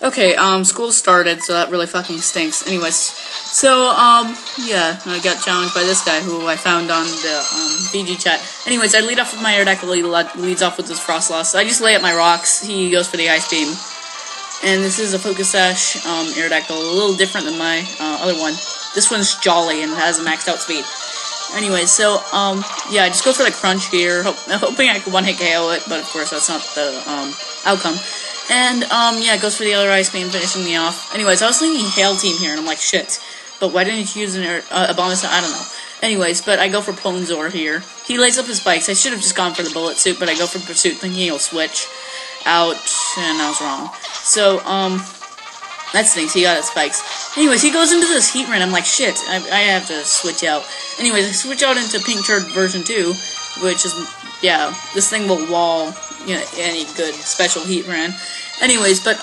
Okay, school started, so that really fucking stinks. Anyways, so, yeah, I got challenged by this guy who I found on the, VG chat. Anyways, I lead off with my Aerodactyl, he leads off with his Frost Loss. So I just lay up my rocks, he goes for the Ice Beam. And this is a Focus Sash, Aerodactyl, a little different than my, other one. This one's jolly and has a maxed out speed. Anyways, so, yeah, I just go for the Crunch here, hoping I could one-hit KO it, but of course that's not the, outcome. And, yeah, it goes for the other Ice Beam, finishing me off. Anyways, I was thinking Hail Team here, and I'm like, shit. But why didn't you use a bonus? I don't know. Anyways, but I go for Ponzor here. He lays up his spikes. I should have just gone for the Bullet Suit, but I go for Pursuit, thinking he'll switch out, and I was wrong. So, that stinks. He got his spikes. Anyways, he goes into this Heat Rin. I'm like, shit, I have to switch out. Anyways, I switch out into Pink Turd version 2, which is, yeah, this thing will wall, you know, any good special Heat Rin. Anyways, but,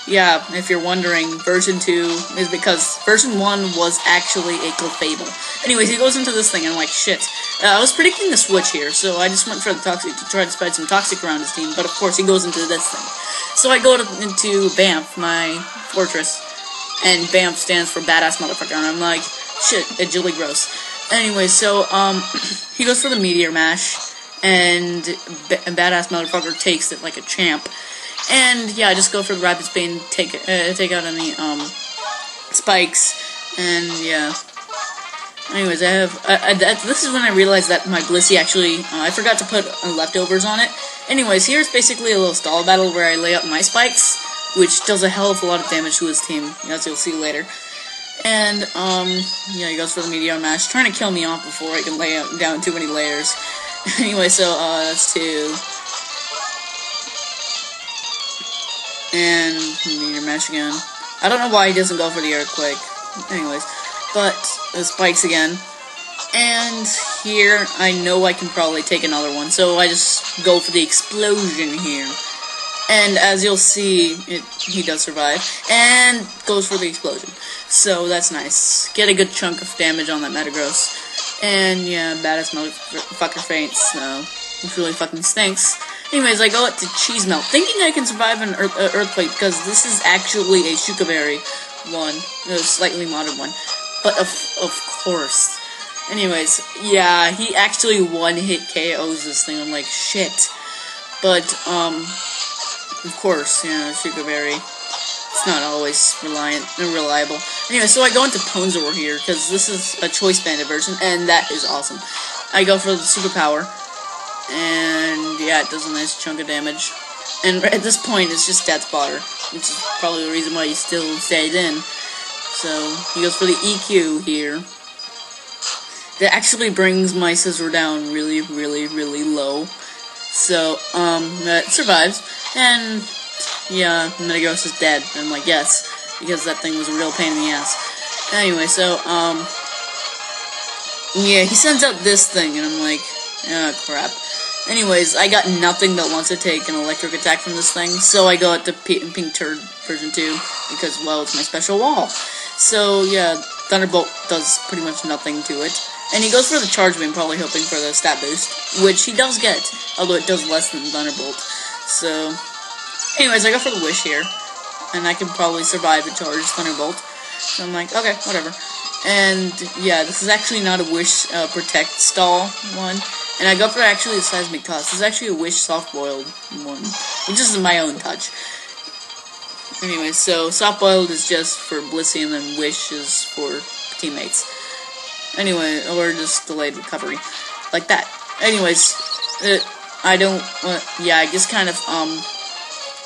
yeah, if you're wondering, version 2 is because version 1 was actually a Clefable. Anyways, he goes into this thing, and I'm like, shit. I was predicting the switch here, so I just went for the Toxic to try to spread some Toxic around his team, but of course he goes into this thing. So I go into Bamf, my Fortress, and Bamf stands for Badass Motherfucker, and I'm like, shit, Agility Gross. Anyway, so, he goes for the Meteor Mash, and Badass Motherfucker takes it like a champ. And yeah, I just go for the Rapid Spin, take out any spikes, and yeah. Anyways, I have this is when I realized that my Blissey actually I forgot to put leftovers on it. Anyways, here's basically a little stall battle where I lay out my spikes, which does a hell of a lot of damage to his team, as you'll see later. And yeah, he goes for the Meteor Mash, trying to kill me off before I can lay down too many layers. Anyway, so that's 2. And Meteor Mash again. I don't know why he doesn't go for the Earthquake. Anyways, but the spikes again. And here, I know I can probably take another one, so I just go for the Explosion here. And as you'll see, he does survive, and goes for the Explosion. So that's nice. Get a good chunk of damage on that Metagross. And yeah, Badass Motherfucker faints, so which really fucking stinks. Anyways, I go up to Cheese Melt, thinking I can survive an Earthquake, because this is actually a Shukaberry one, a slightly modded one. But of course. Anyways, yeah, he actually one-hit KOs this thing. I'm like, shit. But, of course, you know, Shukaberry, it's not always reliable. Anyway, so I go into Ponzor here, because this is a Choice Banded version, and that is awesome. I go for the Superpower. And yeah, it does a nice chunk of damage. And at this point, it's just Death Spotter, which is probably the reason why he still stayed in. So he goes for the EQ here. That actually brings my Scizor down really, really, really low. So it survives. And yeah, Metagross is dead. And I'm like, yes, because that thing was a real pain in the ass. Anyway, so yeah, he sends out this thing, and I'm like, oh crap. Anyways, I got nothing that wants to take an electric attack from this thing, so I go out to Pink Turd version 2, because, well, it's my special wall. So, yeah, Thunderbolt does pretty much nothing to it. And he goes for the Charge Beam, probably hoping for the stat boost, which he does get, although it does less than Thunderbolt. So, anyways, I go for the Wish here, and I can probably survive a Charge Thunderbolt. So I'm like, okay, whatever. And, yeah, this is actually not a Wish Protect stall one. And I go for actually the Seismic Toss. This is actually a Wish Soft-Boiled one, which is my own touch. Anyway, so Soft-Boiled is just for Blissey, and then Wish is for teammates. Anyway, or just Delayed Recovery. Like that. Anyways, yeah, I just kind of,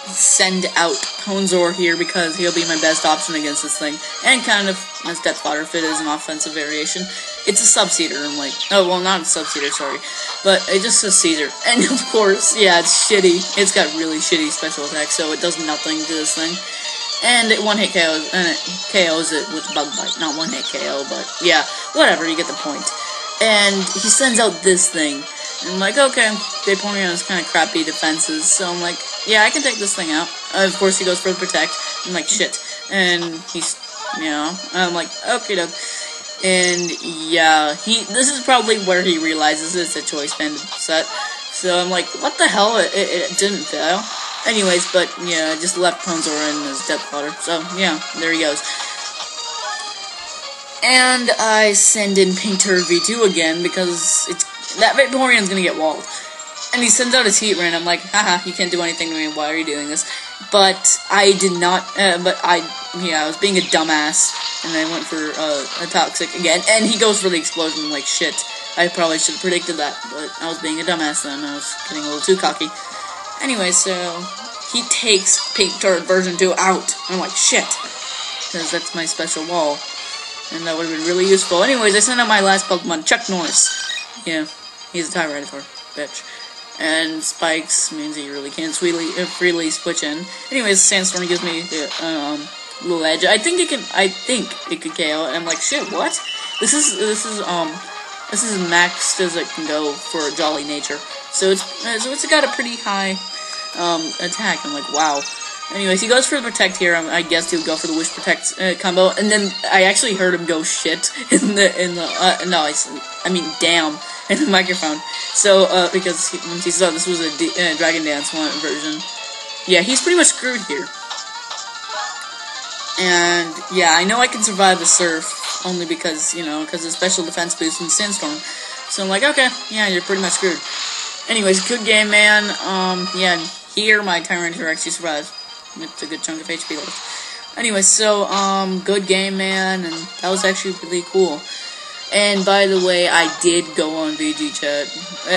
send out Ponzor here because he'll be my best option against this thing. And kind of as Death Spotter if it is an offensive variation. It's a Sub-Seeder, I'm like, oh, well, not a Sub-Seeder, sorry. But it just says Seeder. And of course, yeah, it's shitty. It's got really shitty special attacks, so it does nothing to this thing. And it one-hit KOs, and it KOs it with Bug Bite. Not one-hit KO, but yeah, whatever, you get the point. And he sends out this thing. And I'm like, okay, Vaporeon has kind of crappy defenses, so I'm like, yeah, I can take this thing out. Of course, he goes for the Protect. I'm like, shit. And he's, you know, I'm like, okay, doke. And yeah, this is probably where he realizes it's a Choice Banded set. So I'm like, what the hell? It didn't fail. Anyways, but yeah, I just left Ponzor in his death water. So yeah, there he goes. And I send in Painter V2 again because that Vaporeon's gonna get walled. And he sends out his heat ray, and I'm like, haha, you can't do anything to me, why are you doing this? But I did not, I was being a dumbass, and I went for a Toxic again, and he goes for the explosion. I'm like, shit, I probably should have predicted that, but I was being a dumbass then, I was getting a little too cocky. Anyway, so he takes Paint Turret version 2 out, and I'm like, shit, because that's my special wall, and that would have been really useful. Anyways, I sent out my last Pokemon, ChukNorris. Yeah, he's a Tyranitar, bitch. And Spikes means he really can't freely switch in. Anyways, Sandstorm gives me the little edge. I think it could KO. And I'm like, shit, what? This is maxed as it can go for Jolly Nature. So it's got a pretty high attack. I'm like, wow. Anyways, he goes for the Protect here. I guess he would go for the Wish Protect combo. And then I actually heard him go shit in the damn. In the microphone. So, because once he saw this was a Dragon Dance version. Yeah, he's pretty much screwed here. And, yeah, I know I can survive the Surf, only because, because of special defense boost and Sandstorm. So I'm like, okay, yeah, you're pretty much screwed. Anyways, good game, man. Yeah, here, my Tyranitar actually survives. It's a good chunk of HP left. Anyway, so, good game, man, and that was actually really cool. And by the way, I did go on VG chat,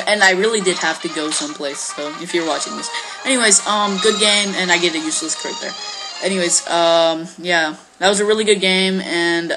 and I really did have to go someplace, so if you're watching this. Anyways, good game, and I get a useless crit there. Anyways, yeah, that was a really good game, and,